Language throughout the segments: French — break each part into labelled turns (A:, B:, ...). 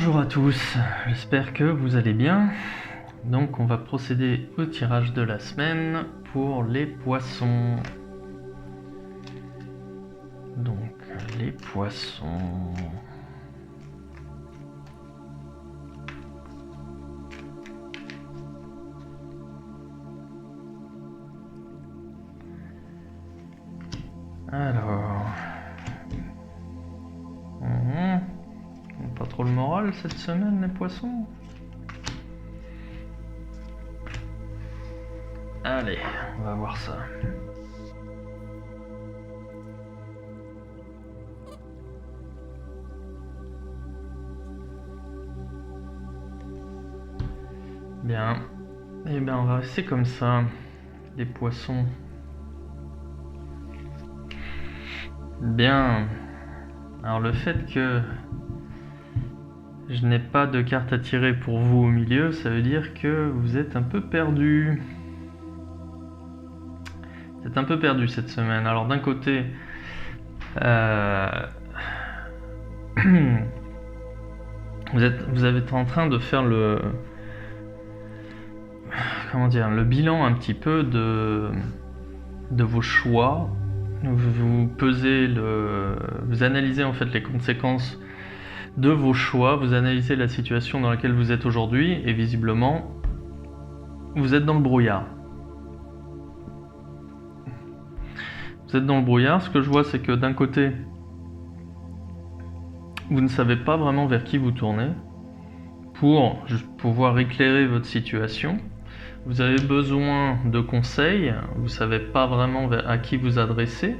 A: Bonjour à tous, j'espère que vous allez bien. Donc on va procéder au tirage de la semaine pour les poissons. Donc les poissons. Alors. Pas trop le moral cette semaine les poissons. Allez, on va voir ça. Bien. Et bien on va rester comme ça. Les poissons. Bien. Alors le fait que je n'ai pas de carte à tirer pour vous au milieu, ça veut dire que vous êtes un peu perdu. Vous êtes un peu perdu cette semaine. Alors d'un côté, vous êtes en train de faire le bilan un petit peu de vos choix. Vous pesez vous analysez en fait les conséquences de vos choix, vous analysez la situation dans laquelle vous êtes aujourd'hui et visiblement vous êtes dans le brouillard. Vous êtes dans le brouillard, ce que je vois c'est que d'un côté vous ne savez pas vraiment vers qui vous tournez pour pouvoir éclairer votre situation. Vous avez besoin de conseils, vous ne savez pas vraiment à qui vous adresser.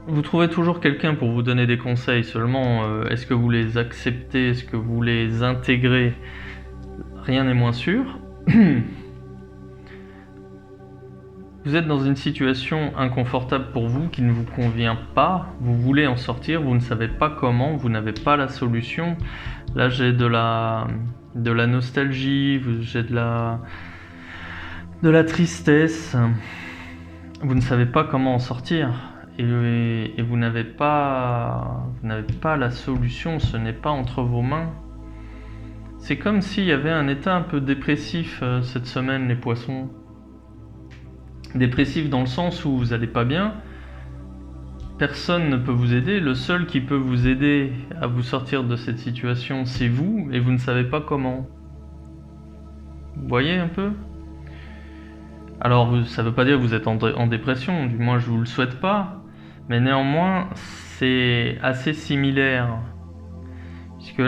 A: Vous trouvez toujours quelqu'un pour vous donner des conseils, seulement est-ce que vous les acceptez, est-ce que vous les intégrez? Rien n'est moins sûr. Vous êtes dans une situation inconfortable pour vous, qui ne vous convient pas, vous voulez en sortir, vous ne savez pas comment, vous n'avez pas la solution. Là j'ai de la nostalgie, j'ai de la tristesse. Vous ne savez pas comment en sortir et vous n'avez pas la solution, ce n'est pas entre vos mains. C'est comme s'il y avait un état un peu dépressif cette semaine, les poissons. Dépressif dans le sens où vous n'allez pas bien. Personne ne peut vous aider, le seul qui peut vous aider à vous sortir de cette situation, c'est vous, et vous ne savez pas comment. Vous voyez un peu? Alors, ça ne veut pas dire que vous êtes en dépression, du moins je ne vous le souhaite pas, mais néanmoins, c'est assez similaire. Puisque,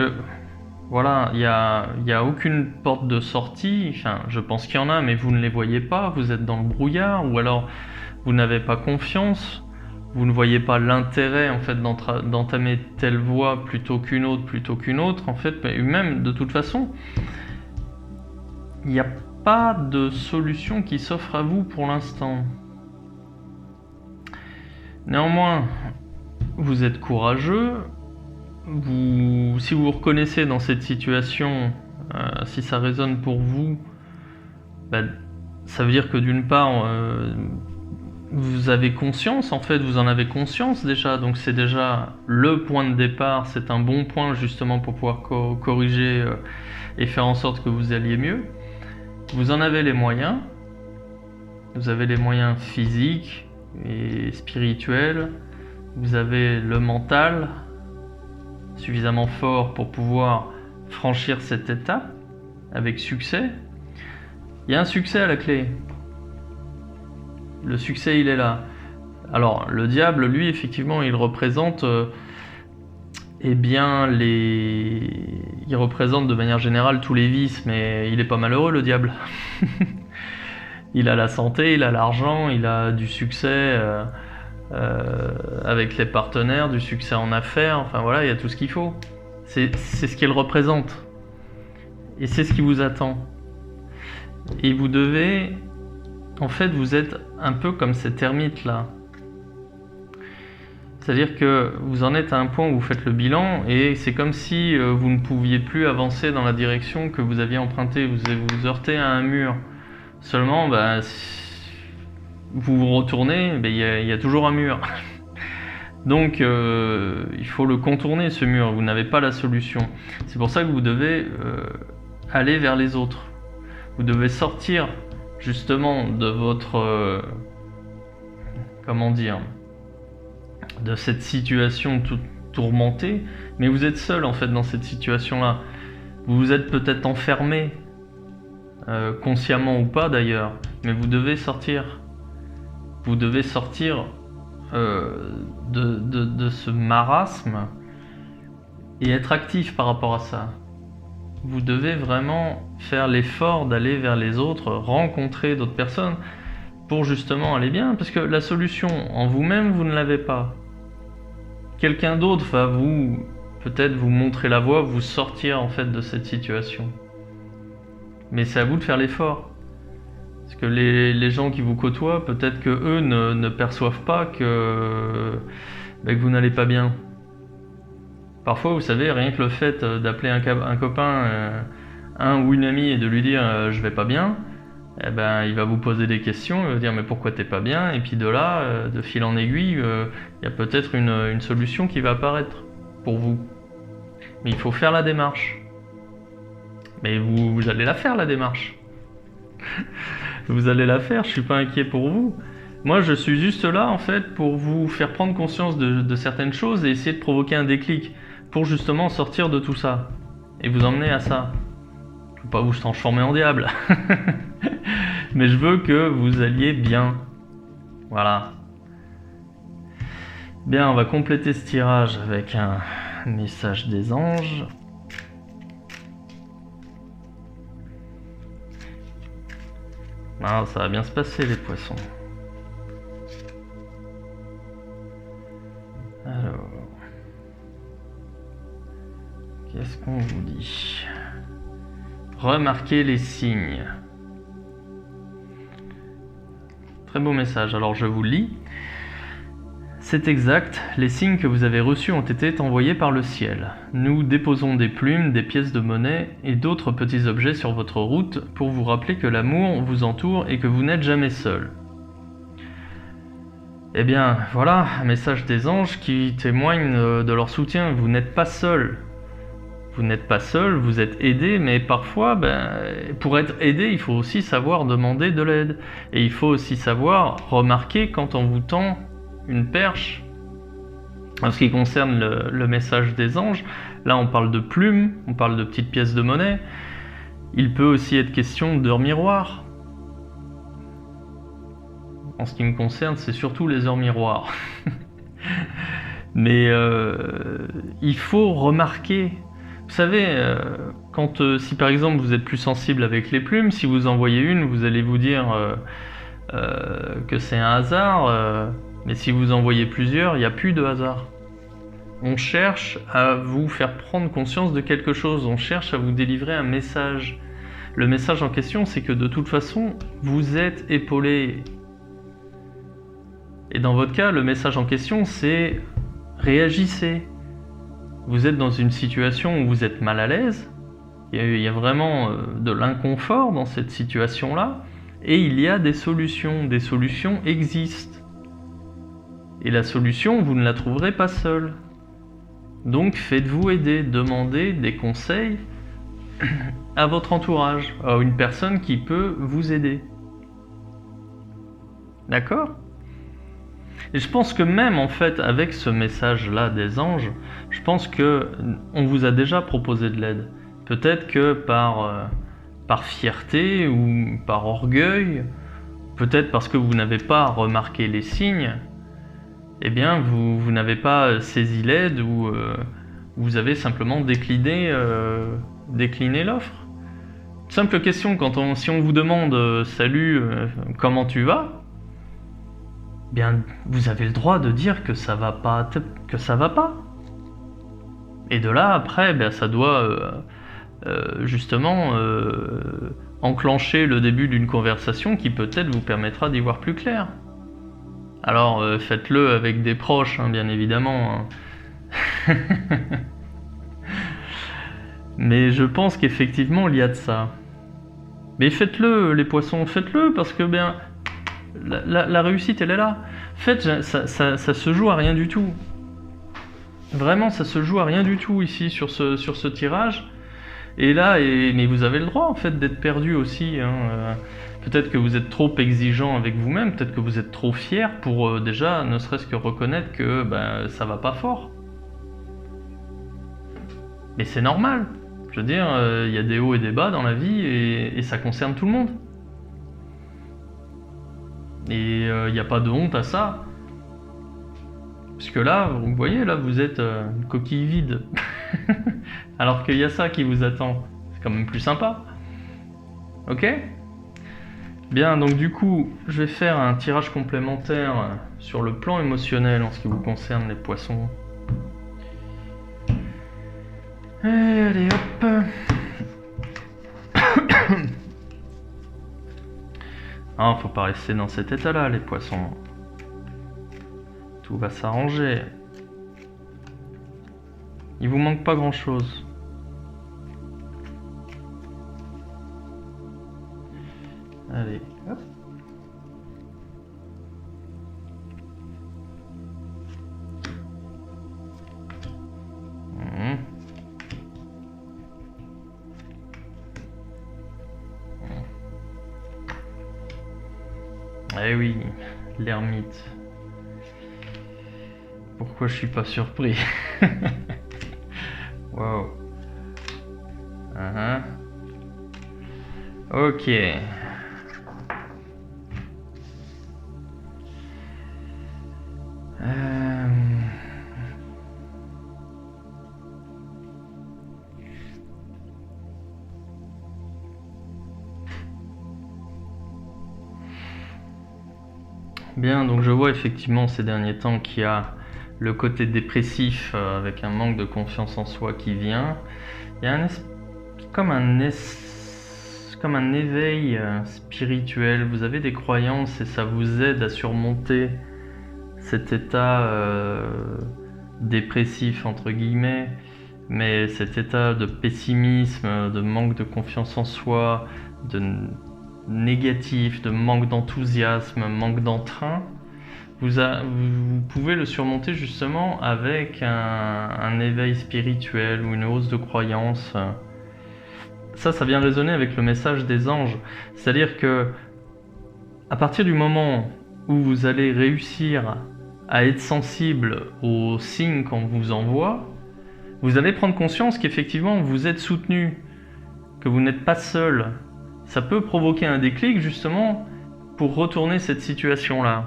A: voilà, il y a aucune porte de sortie, enfin, je pense qu'il y en a, mais vous ne les voyez pas, vous êtes dans le brouillard, ou alors vous n'avez pas confiance. Vous ne voyez pas l'intérêt en fait d'entamer telle voie plutôt qu'une autre en fait, mais même de toute façon, il n'y a pas de solution qui s'offre à vous pour l'instant. Néanmoins, vous êtes courageux, si vous vous reconnaissez dans cette situation, si ça résonne pour vous, ça veut dire que d'une part, vous avez conscience, en fait, vous en avez conscience déjà, donc c'est déjà le point de départ, c'est un bon point justement pour pouvoir corriger et faire en sorte que vous alliez mieux. Vous en avez les moyens, vous avez les moyens physiques et spirituels, vous avez le mental suffisamment fort pour pouvoir franchir cette étape avec succès. Il y a un succès à la clé. Le succès, il est là. Alors, le diable, lui, effectivement, il représente il représente de manière générale tous les vices, mais il est pas malheureux, le diable. Il a la santé, il a l'argent, il a du succès avec les partenaires, du succès en affaires, enfin voilà, il y a tout ce qu'il faut. C'est ce qu'il représente. Et c'est ce qui vous attend. Et vous devez... En fait, vous êtes un peu comme cet ermite là. C'est-à-dire que vous en êtes à un point où vous faites le bilan et c'est comme si vous ne pouviez plus avancer dans la direction que vous aviez empruntée. Vous vous heurtez à un mur. Seulement, vous vous retournez, il y a toujours un mur. Donc il faut le contourner, ce mur, vous n'avez pas la solution. C'est pour ça que vous devez aller vers les autres. Vous devez sortir justement de votre... comment dire, de cette situation toute tourmentée, mais vous êtes seul en fait dans cette situation-là. Vous vous êtes peut-être enfermé, consciemment ou pas d'ailleurs, mais vous devez sortir. Vous devez sortir de ce marasme et être actif par rapport à ça. Vous devez vraiment faire l'effort d'aller vers les autres, rencontrer d'autres personnes pour justement aller bien, parce que la solution en vous-même, vous ne l'avez pas. Quelqu'un d'autre va peut-être vous montrer la voie, vous sortir en fait de cette situation. Mais c'est à vous de faire l'effort. Parce que les gens qui vous côtoient, peut-être que eux ne perçoivent pas que vous n'allez pas bien. Parfois, vous savez, rien que le fait d'appeler un copain, un ou une amie et de lui dire je vais pas bien, eh ben, il va vous poser des questions, il va vous dire mais pourquoi t'es pas bien, et puis de là, de fil en aiguille, il y a peut-être une solution qui va apparaître pour vous. Mais il faut faire la démarche. Mais vous allez la faire, la démarche. Vous allez la faire, je suis pas inquiet pour vous. Moi, je suis juste là, en fait, pour vous faire prendre conscience de certaines choses et essayer de provoquer un déclic pour justement sortir de tout ça et vous emmener à ça. Je veux pas vous transformer en diable. Mais je veux que vous alliez bien. Voilà. Bien, on va compléter ce tirage avec un message des anges. Ah, ça va bien se passer, les poissons. Alors, qu'est-ce qu'on vous dit? Remarquez les signes. Très beau message, alors je vous lis. C'est exact, les signes que vous avez reçus ont été envoyés par le ciel. Nous déposons des plumes, des pièces de monnaie et d'autres petits objets sur votre route pour vous rappeler que l'amour vous entoure et que vous n'êtes jamais seul. Eh bien, voilà, un message des anges qui témoigne de leur soutien. Vous n'êtes pas seul. Vous n'êtes pas seul, vous êtes aidé, mais parfois, pour être aidé, il faut aussi savoir demander de l'aide. Et il faut aussi savoir remarquer quand on vous tend une perche. En ce qui concerne le message des anges, là on parle de plumes, on parle de petites pièces de monnaie. Il peut aussi être question d'heures miroirs. En ce qui me concerne, c'est surtout les heures miroirs. Mais il faut remarquer. Vous savez, si par exemple vous êtes plus sensible avec les plumes, si vous envoyez une, vous allez vous dire que c'est un hasard. Mais si vous envoyez plusieurs, il n'y a plus de hasard. On cherche à vous faire prendre conscience de quelque chose, on cherche à vous délivrer un message. Le message en question, c'est que de toute façon, vous êtes épaulé. Et dans votre cas, le message en question, c'est réagissez. Vous êtes dans une situation où vous êtes mal à l'aise, il y a vraiment de l'inconfort dans cette situation-là, et il y a des solutions existent. Et la solution, vous ne la trouverez pas seule. Donc faites-vous aider, demandez des conseils à votre entourage, à une personne qui peut vous aider. D'accord ? Et je pense que même en fait avec ce message-là des anges, je pense que on vous a déjà proposé de l'aide. Peut-être que par fierté ou par orgueil, peut-être parce que vous n'avez pas remarqué les signes, eh bien vous n'avez pas saisi l'aide ou vous avez simplement décliné l'offre. Simple question, si on vous demande salut, comment tu vas ? Bien, vous avez le droit de dire que ça va pas, Et de là, après, ça doit justement enclencher le début d'une conversation qui peut-être vous permettra d'y voir plus clair. Alors, faites-le avec des proches, hein, bien évidemment. Hein. Mais je pense qu'effectivement, il y a de ça. Mais faites-le, les poissons, faites-le, parce que la réussite, elle est là. Faites, ça se joue à rien du tout. Vraiment, ça se joue à rien du tout ici sur ce tirage. Et là, mais vous avez le droit en fait d'être perdu aussi. Hein. Peut-être que vous êtes trop exigeant avec vous-même, peut-être que vous êtes trop fier pour déjà ne serait-ce que reconnaître que ça va pas fort. Mais c'est normal. Je veux dire, y a des hauts et des bas dans la vie et ça concerne tout le monde. Et il n'y a pas de honte à ça. Parce que là, vous voyez, là, vous êtes une coquille vide. Alors qu'il y a ça qui vous attend. C'est quand même plus sympa. Ok ? Bien, donc du coup, je vais faire un tirage complémentaire sur le plan émotionnel en ce qui vous concerne, les poissons. Et allez, hop. Ah, faut pas rester dans cet état-là, les poissons. Tout va s'arranger. Il vous manque pas grand-chose. Allez, hop. Eh oui, l'ermite. Pourquoi je suis pas surpris? Wow. Ok. Bien, donc je vois effectivement ces derniers temps qu'il y a le côté dépressif avec un manque de confiance en soi qui vient. Il y a comme un éveil spirituel. Vous avez des croyances et ça vous aide à surmonter cet état dépressif entre guillemets, mais cet état de pessimisme, de manque de confiance en soi, de négatif, de manque d'enthousiasme, manque d'entrain, vous pouvez le surmonter justement avec un éveil spirituel ou une hausse de croyance. Ça vient résonner avec le message des anges. C'est-à-dire que à partir du moment où vous allez réussir à être sensible aux signes qu'on vous envoie, vous allez prendre conscience qu'effectivement vous êtes soutenu, que vous n'êtes pas seul. Ça peut provoquer un déclic justement pour retourner cette situation-là.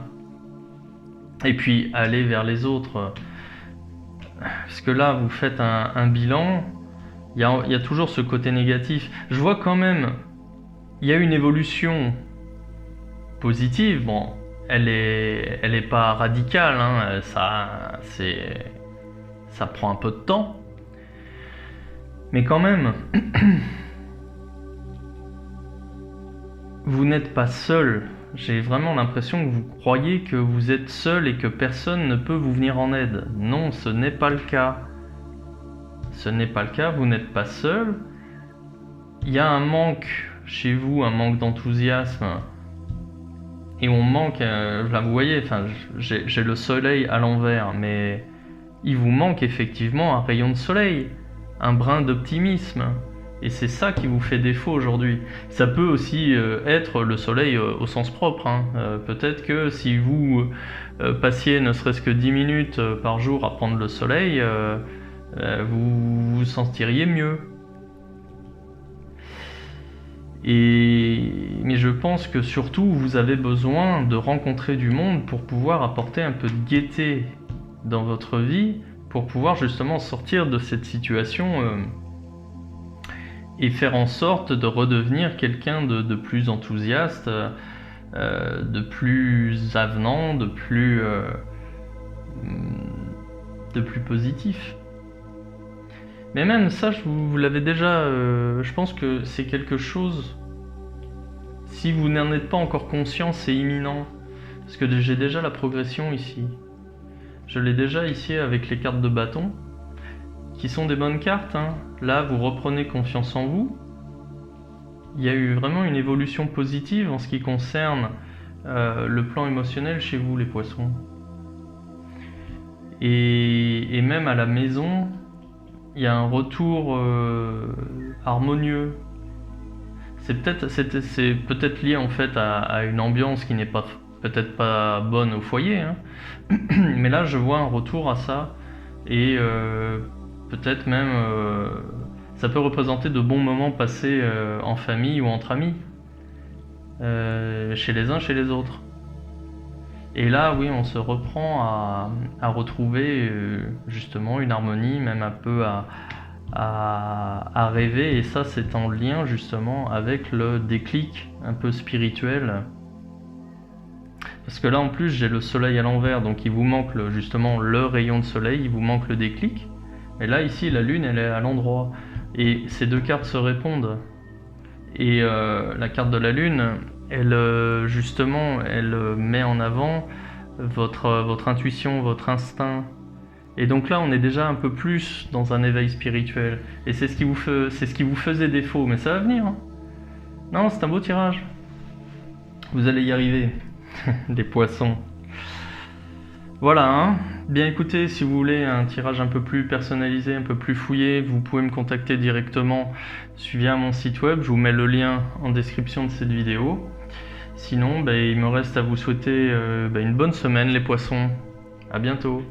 A: Et puis aller vers les autres. Parce que là, vous faites un bilan, il y a toujours ce côté négatif. Je vois quand même, il y a une évolution positive. Bon, elle est pas radicale, hein, ça prend un peu de temps. Mais quand même, vous n'êtes pas seul. J'ai vraiment l'impression que vous croyez que vous êtes seul et que personne ne peut vous venir en aide. Non, ce n'est pas le cas. Ce n'est pas le cas, vous n'êtes pas seul. Il y a un manque chez vous, un manque d'enthousiasme. Et on manque, là vous voyez, j'ai le soleil à l'envers, mais il vous manque effectivement un rayon de soleil, un brin d'optimisme. Et c'est ça qui vous fait défaut aujourd'hui. Ça peut aussi être le soleil au sens propre. Hein. Peut-être que si vous passiez ne serait-ce que 10 minutes par jour à prendre le soleil, vous vous sentiriez mieux. Mais je pense que surtout vous avez besoin de rencontrer du monde pour pouvoir apporter un peu de gaieté dans votre vie, pour pouvoir justement sortir de cette situation et faire en sorte de redevenir quelqu'un de plus enthousiaste, de plus avenant, de plus positif. Mais même ça, vous l'avez déjà, je pense que c'est quelque chose, si vous n'en êtes pas encore conscient, c'est imminent. Parce que j'ai déjà la progression ici. Je l'ai déjà ici avec les cartes de bâton, qui sont des bonnes cartes. Hein. Là, vous reprenez confiance en vous. Il y a eu vraiment une évolution positive en ce qui concerne le plan émotionnel chez vous, les poissons. Et même à la maison, il y a un retour harmonieux. C'est peut-être lié en fait à une ambiance qui n'est peut-être pas bonne au foyer, hein. Mais là je vois un retour à ça et peut-être même ça peut représenter de bons moments passés en famille ou entre amis, chez les uns, chez les autres. Et là, oui, on se reprend à retrouver justement une harmonie, même un peu à rêver. Et ça, c'est en lien justement avec le déclic un peu spirituel. Parce que là, en plus, j'ai le soleil à l'envers, donc il vous manque justement le rayon de soleil, il vous manque le déclic. Et là, ici, la lune, elle est à l'endroit. Et ces deux cartes se répondent. Et la carte de la lune, elle justement, elle met en avant votre intuition, votre instinct. Et donc là, on est déjà un peu plus dans un éveil spirituel. Et c'est ce qui vous faisait défaut, mais ça va venir, hein. Non, c'est un beau tirage. Vous allez y arriver, les poissons. Voilà, hein. Bien écoutez, si vous voulez un tirage un peu plus personnalisé, un peu plus fouillé, vous pouvez me contacter directement via mon site web. Je vous mets le lien en description de cette vidéo. Sinon, il me reste à vous souhaiter une bonne semaine les poissons. À bientôt.